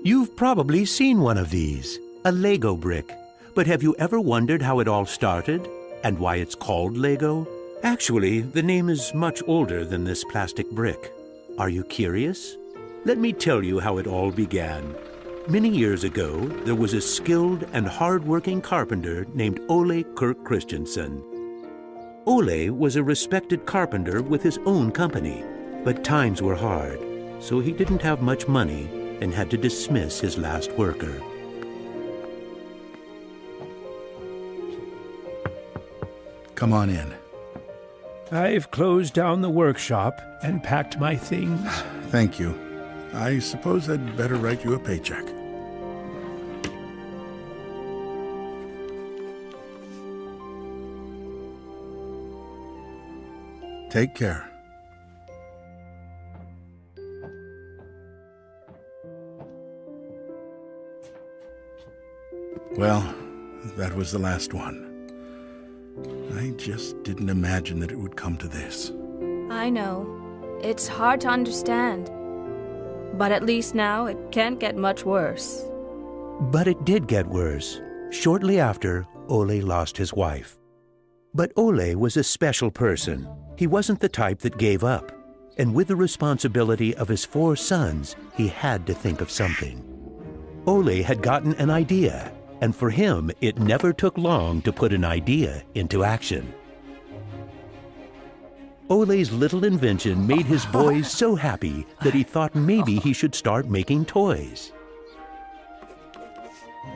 You've probably seen one of these, a Lego brick. But have you ever wondered how it all started and why it's called Lego? Actually, the name is much older than this plastic brick. Are you curious? Let me tell you how it all began. Many years ago, there was a skilled and hard-working carpenter named Ole Kirk Christensen. Ole was a respected carpenter with his own company, but times were hard, so he didn't have much money and had to dismiss his last worker. Come on in. I've closed down the workshop and packed my things. Thank you. I suppose I'd better write you a paycheck. Take care. Well, that was the last one. I just didn't imagine that it would come to this. I know. It's hard to understand. But at least now it can't get much worse. But it did get worse. Shortly after, Ole lost his wife. But Ole was a special person. He wasn't the type that gave up. And with the responsibility of his 4 sons, he had to think of something. Ole had gotten an idea, and for him, it never took long to put an idea into action. Ole's little invention made his boys so happy that he thought maybe he should start making toys.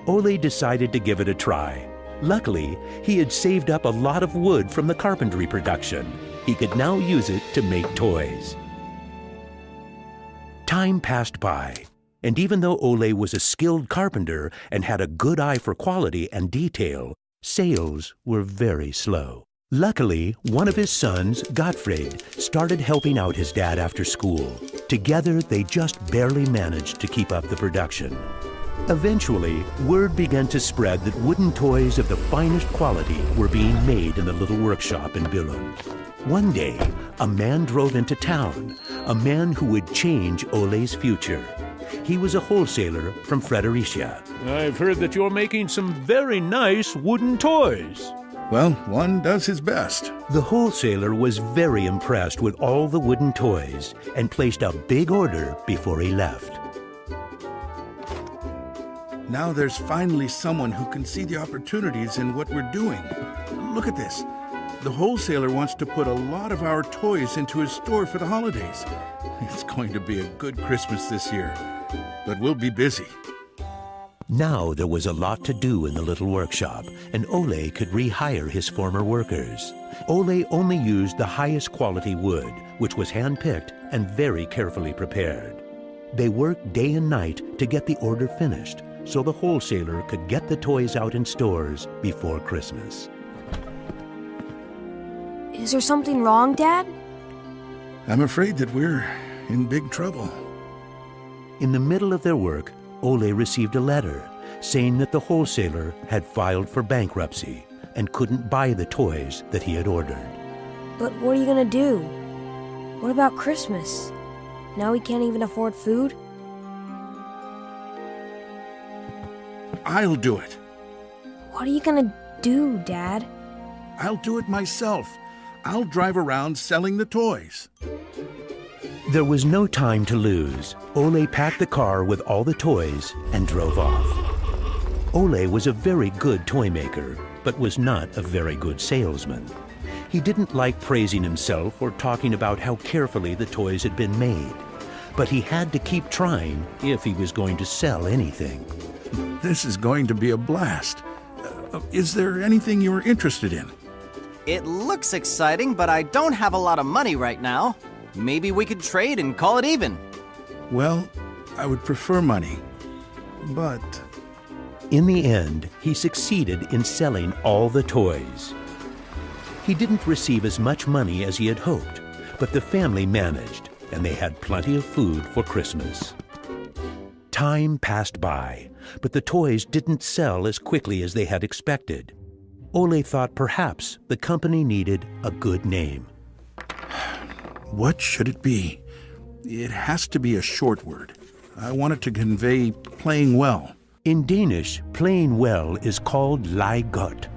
Ole decided to give it a try. Luckily, he had saved up a lot of wood from the carpentry production. He could now use it to make toys. Time passed by, and even though Ole was a skilled carpenter and had a good eye for quality and detail, sales were very slow. Luckily, one of his sons, Gottfried, started helping out his dad after school. Together, they just barely managed to keep up the production. Eventually, word began to spread that wooden toys of the finest quality were being made in the little workshop in Billund. One day, a man drove into town, a man who would change Ole's future. He was a wholesaler from Fredericia. I've heard that you're making some very nice wooden toys. Well, one does his best. The wholesaler was very impressed with all the wooden toys and placed a big order before he left. Now there's finally someone who can see the opportunities in what we're doing. Look at this. The wholesaler wants to put a lot of our toys into his store for the holidays. It's going to be a good Christmas this year, but we'll be busy. Now there was a lot to do in the little workshop, and Ole could rehire his former workers. Ole only used the highest quality wood, which was hand-picked and very carefully prepared. They worked day and night to get the order finished, so the wholesaler could get the toys out in stores before Christmas. Is there something wrong, Dad? I'm afraid that we're in big trouble. In the middle of their work, Ole received a letter saying that the wholesaler had filed for bankruptcy and couldn't buy the toys that he had ordered. But what are you gonna do? What about Christmas? Now we can't even afford food? I'll do it. What are you gonna do, Dad? I'll do it myself. I'll drive around selling the toys. There was no time to lose. Ole packed the car with all the toys and drove off. Ole was a very good toy maker, but was not a very good salesman. He didn't like praising himself or talking about how carefully the toys had been made. But he had to keep trying if he was going to sell anything. This is going to be a blast. Is there anything you're interested in? It looks exciting, but I don't have a lot of money right now. Maybe we could trade and call it even. Well, I would prefer money, but... In the end, he succeeded in selling all the toys. He didn't receive as much money as he had hoped, but the family managed, and they had plenty of food for Christmas. Time passed by, but the toys didn't sell as quickly as they had expected. Ole thought perhaps the company needed a good name. What should it be? It has to be a short word. I want it to convey playing well. In Danish, playing well is called leg godt.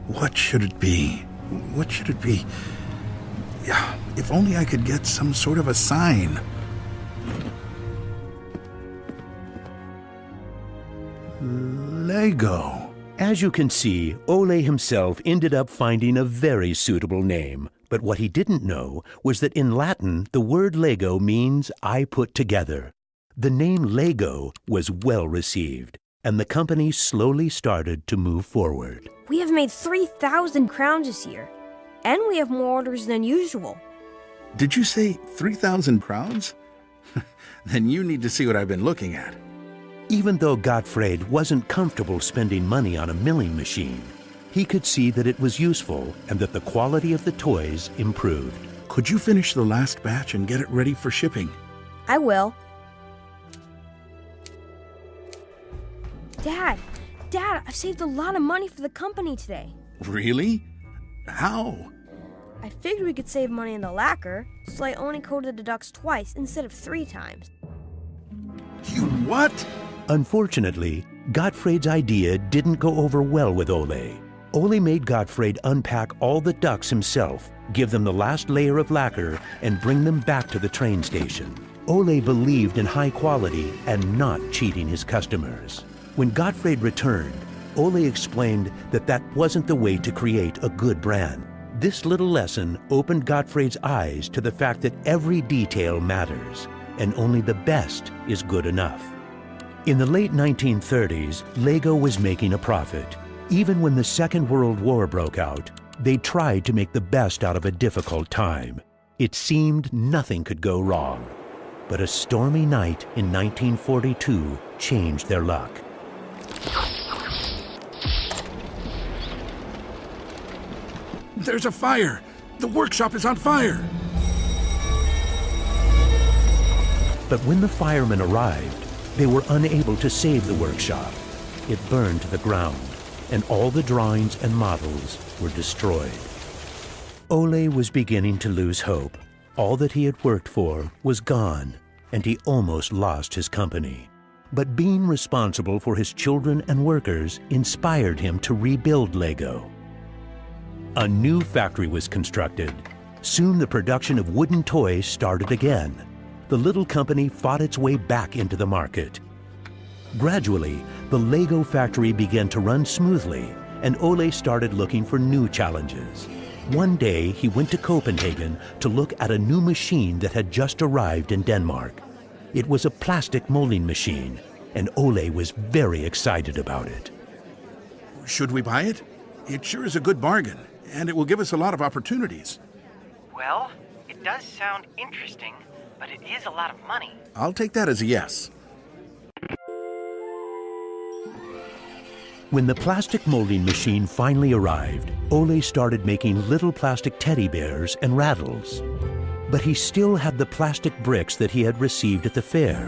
What should it be? What should it be? Yeah, if only I could get some sort of a sign. Lego. As you can see, Ole himself ended up finding a very suitable name. But what he didn't know was that in Latin, the word Lego means I put together. The name Lego was well received, and the company slowly started to move forward. We have made 3,000 crowns this year, and we have more orders than usual. Did you say 3,000 crowns? Then you need to see what I've been looking at. Even though Gottfried wasn't comfortable spending money on a milling machine, he could see that it was useful and that the quality of the toys improved. Could you finish the last batch and get it ready for shipping? I will. Dad, I've saved a lot of money for the company today. Really? How? I figured we could save money in the lacquer, so I only coated the ducks twice instead of 3 times. You what? Unfortunately, Gottfried's idea didn't go over well with Ole. Ole made Gottfried unpack all the ducks himself, give them the last layer of lacquer, and bring them back to the train station. Ole believed in high quality and not cheating his customers. When Gottfried returned, Ole explained that that wasn't the way to create a good brand. This little lesson opened Gottfried's eyes to the fact that every detail matters, and only the best is good enough. In the late 1930s, Lego was making a profit. Even when the Second World War broke out, they tried to make the best out of a difficult time. It seemed nothing could go wrong. But a stormy night in 1942 changed their luck. There's a fire! The workshop is on fire! But when the firemen arrived, they were unable to save the workshop. It burned to the ground, and all the drawings and models were destroyed. Ole was beginning to lose hope. All that he had worked for was gone, and he almost lost his company. But being responsible for his children and workers inspired him to rebuild Lego. A new factory was constructed. Soon the production of wooden toys started again. The little company fought its way back into the market. Gradually, the Lego factory began to run smoothly, and Ole started looking for new challenges. One day, he went to Copenhagen to look at a new machine that had just arrived in Denmark. It was a plastic molding machine, and Ole was very excited about it. Should we buy it? It sure is a good bargain, and it will give us a lot of opportunities. Well, it does sound interesting, but it is a lot of money. I'll take that as a yes. When the plastic molding machine finally arrived, Ole started making little plastic teddy bears and rattles. But he still had the plastic bricks that he had received at the fair.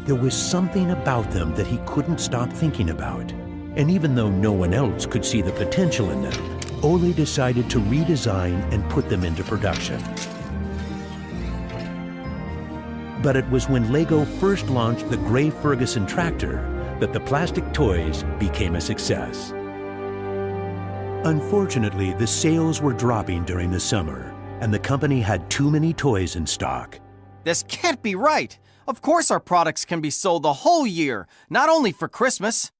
There was something about them that he couldn't stop thinking about. And even though no one else could see the potential in them, Ole decided to redesign and put them into production. But it was when Lego first launched the Gray Ferguson tractor that the plastic toys became a success. Unfortunately, the sales were dropping during the summer, and the company had too many toys in stock. This can't be right. Of course our products can be sold the whole year, not only for Christmas.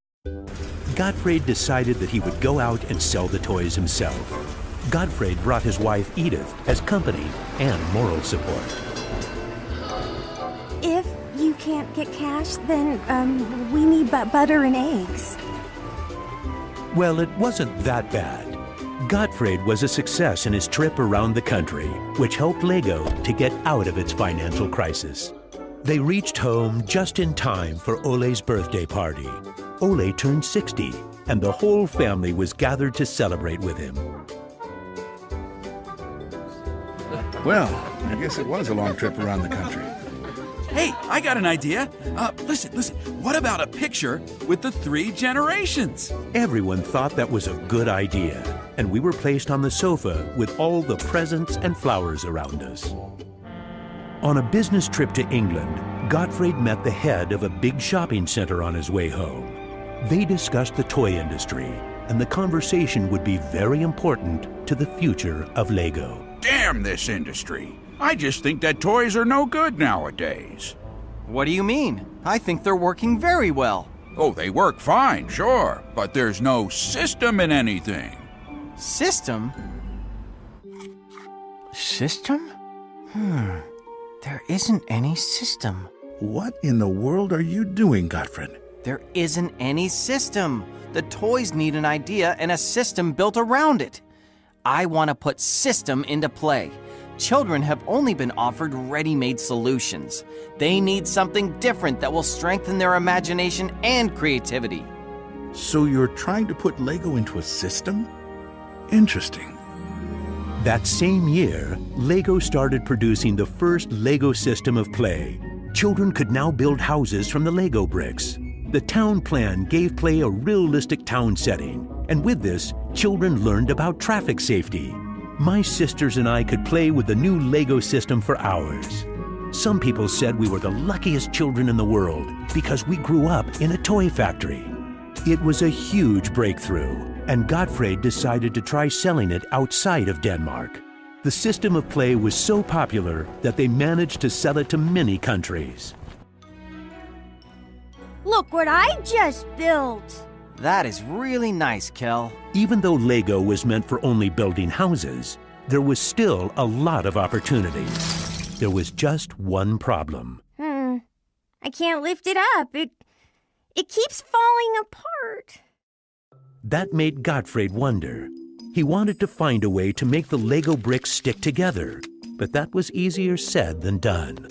Gottfried decided that he would go out and sell the toys himself. Gottfried brought his wife Edith as company and moral support. If you can't get cash, then we need butter and eggs. Well, it wasn't that bad. Gottfried was a success in his trip around the country, which helped Lego to get out of its financial crisis. They reached home just in time for Ole's birthday party. Ole turned 60, and the whole family was gathered to celebrate with him. Well, I guess it was a long trip around the country. Hey, I got an idea. Listen. What about a picture with the 3 generations? Everyone thought that was a good idea, and we were placed on the sofa with all the presents and flowers around us. On a business trip to England, Gottfried met the head of a big shopping center on his way home. They discussed the toy industry, and the conversation would be very important to the future of Lego. Damn this industry. I just think that toys are no good nowadays. What do you mean? I think they're working very well. Oh, they work fine, sure, but there's no system in anything. System? System? There isn't any system. What in the world are you doing, Gottfried? There isn't any system. The toys need an idea and a system built around it. I want to put system into play. Children have only been offered ready-made solutions. They need something different that will strengthen their imagination and creativity. So you're trying to put Lego into a system? Interesting. That same year, Lego started producing the first Lego system of play. Children could now build houses from the Lego bricks. The town plan gave play a realistic town setting, and with this, children learned about traffic safety. My sisters and I could play with the new Lego system for hours. Some people said we were the luckiest children in the world because we grew up in a toy factory. It was a huge breakthrough, and Gottfried decided to try selling it outside of Denmark. The system of play was so popular that they managed to sell it to many countries. Look what I just built! That is really nice, Kel. Even though Lego was meant for only building houses, there was still a lot of opportunities. There was just one problem. I can't lift it up. It keeps falling apart. That made Gottfried wonder. He wanted to find a way to make the Lego bricks stick together, but that was easier said than done.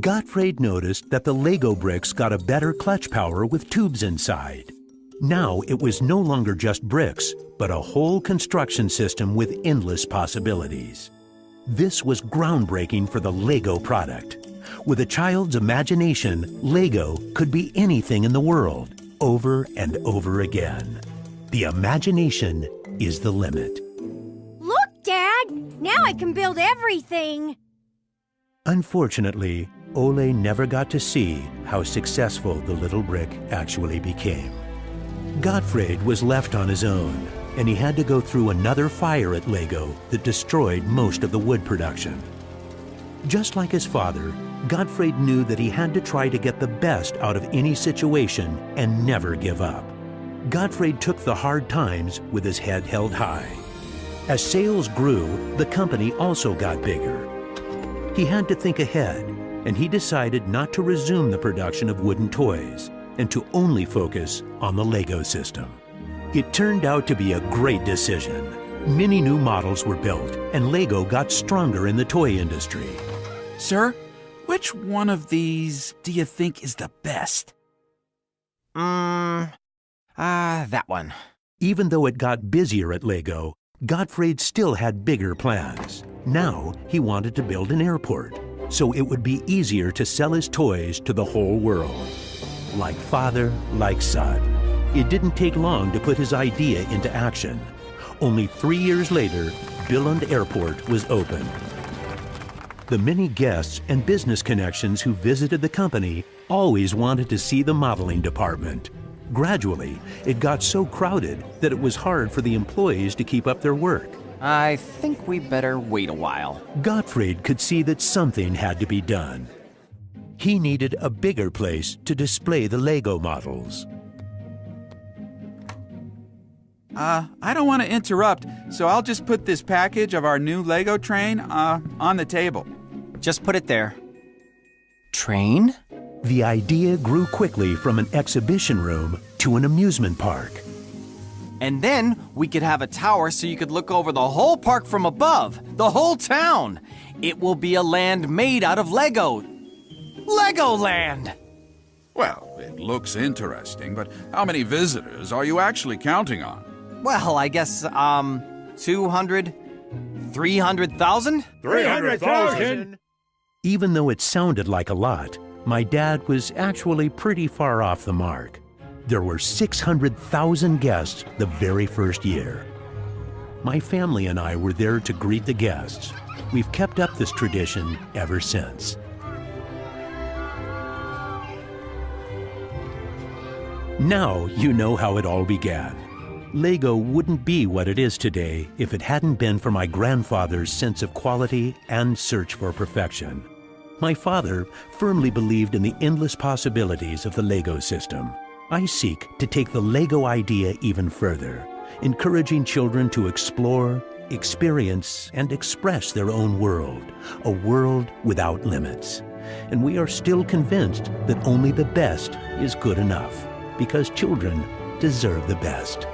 Gottfried noticed that the Lego bricks got a better clutch power with tubes inside. Now it was no longer just bricks, but a whole construction system with endless possibilities. This was groundbreaking for the Lego product. With a child's imagination, Lego could be anything in the world, over and over again. The imagination is the limit. Look, Dad! Now I can build everything! Unfortunately, Ole never got to see how successful the little brick actually became. Gottfried was left on his own, and he had to go through another fire at Lego that destroyed most of the wood production. Just like his father, Gottfried knew that he had to try to get the best out of any situation and never give up. Gottfried took the hard times with his head held high. As sales grew, the company also got bigger. He had to think ahead, and he decided not to resume the production of wooden toys and to only focus on the Lego system. It turned out to be a great decision. Many new models were built, and Lego got stronger in the toy industry. Sir, which one of these do you think is the best? That one. Even though it got busier at Lego, Gottfried still had bigger plans. Now he wanted to build an airport, so it would be easier to sell his toys to the whole world. Like father, like son. It didn't take long to put his idea into action. Only 3 years later, Billund Airport was opened. The many guests and business connections who visited the company always wanted to see the modeling department. Gradually, it got so crowded that it was hard for the employees to keep up their work. I think we better wait a while. Gottfried could see that something had to be done. He needed a bigger place to display the Lego models. I don't want to interrupt, so I'll just put this package of our new Lego train, on the table. Just put it there. Train? The idea grew quickly from an exhibition room to an amusement park. And then we could have a tower so you could look over the whole park from above, the whole town. It will be a land made out of Lego. Legoland! Well, it looks interesting, but how many visitors are you actually counting on? Well, I guess, 200, 300,000? 300,000! Even though it sounded like a lot, my dad was actually pretty far off the mark. There were 600,000 guests the very first year. My family and I were there to greet the guests. We've kept up this tradition ever since. Now you know how it all began. Lego wouldn't be what it is today if it hadn't been for my grandfather's sense of quality and search for perfection. My father firmly believed in the endless possibilities of the Lego system. I seek to take the Lego idea even further, encouraging children to explore, experience, and express their own world, a world without limits. And we are still convinced that only the best is good enough, because children deserve the best.